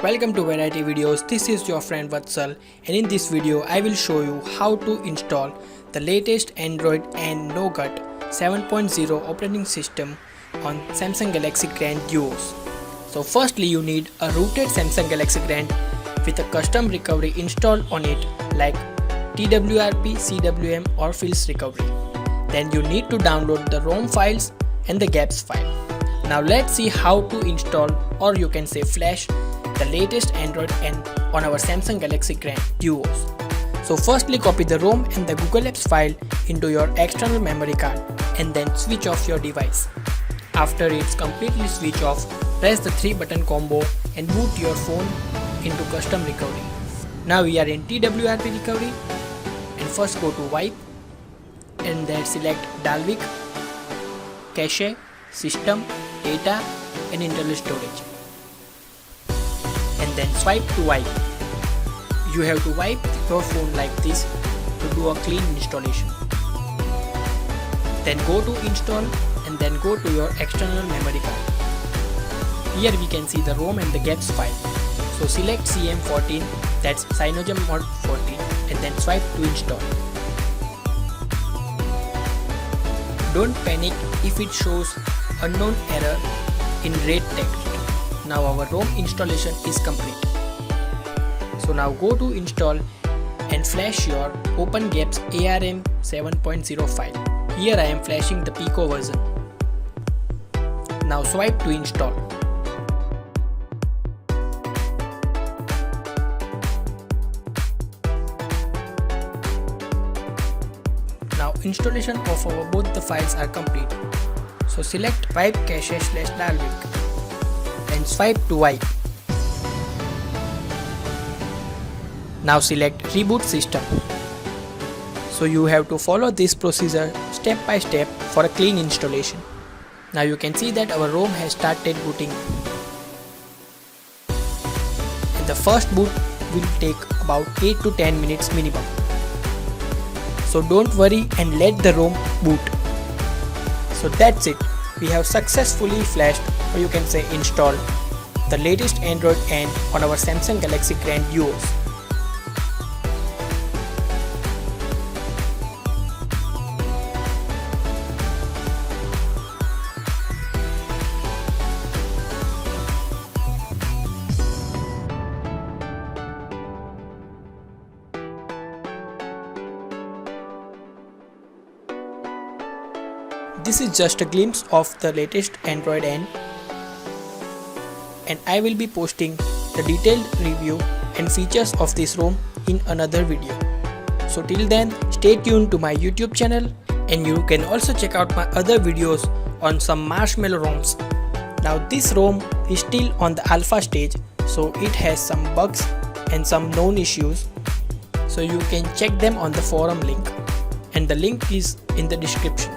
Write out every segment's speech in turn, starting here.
Welcome to Variety Videos. This is your friend Vatsal, and in this video I will show you how to install the latest Android and Nougat 7.0 operating system on Samsung Galaxy Grand Duos. So firstly you need a rooted Samsung Galaxy Grand with a custom recovery installed on it like TWRP, CWM or Files Recovery. Then you need to download the ROM files and the GApps file. Now let's see how to install, or you can say flash, the latest Android and on our Samsung Galaxy Grand Duos. So firstly copy the ROM and the Google Apps file into your external memory card and then switch off your device. After it's completely switched off, press the 3-button combo and boot your phone into custom recovery. Now we are in TWRP recovery, and first go to wipe and then select Dalvik, cache, system, data and internal storage, and then swipe to wipe. You have to wipe your phone like this to do a clean installation. Then go to install and then go to your external memory card. Here we can see the ROM and the GApps file. So select CM14, that's CyanogenMod 14, and then swipe to install. Don't panic if it shows unknown error in red text. Now our ROM installation is complete. So now go to install and flash your OpenGApps ARM 7.0 file. Here I am flashing the Pico version. Now swipe to install. Now installation of our both the files are complete. So select wipe cache/Dalvik and swipe to wipe. Now select reboot system. So you have to follow this procedure step by step for a clean installation. Now you can see that our ROM has started booting, and the first boot will take about 8 to 10 minutes minimum. So don't worry and let the ROM boot. So that's it. We have successfully flashed, or you can say installed, the latest Android and on our Samsung Galaxy Grand Duos. This is just a glimpse of the latest Android and I will be posting the detailed review and features of this ROM in another video. So till then, stay tuned to my YouTube channel, and you can also check out my other videos on some marshmallow ROMs. Now this ROM is still on the alpha stage, so it has some bugs and some known issues. So you can check them on the forum link, and the link is in the description.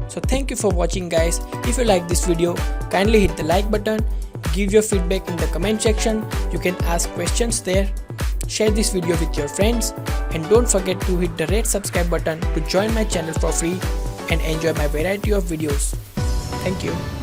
So thank you for watching guys. If you like this video, kindly hit the like button, give your feedback in the comment section. You can ask questions there. Share this video with your friends, and don't forget to hit the red subscribe button to join my channel for free and enjoy my variety of videos. Thank you.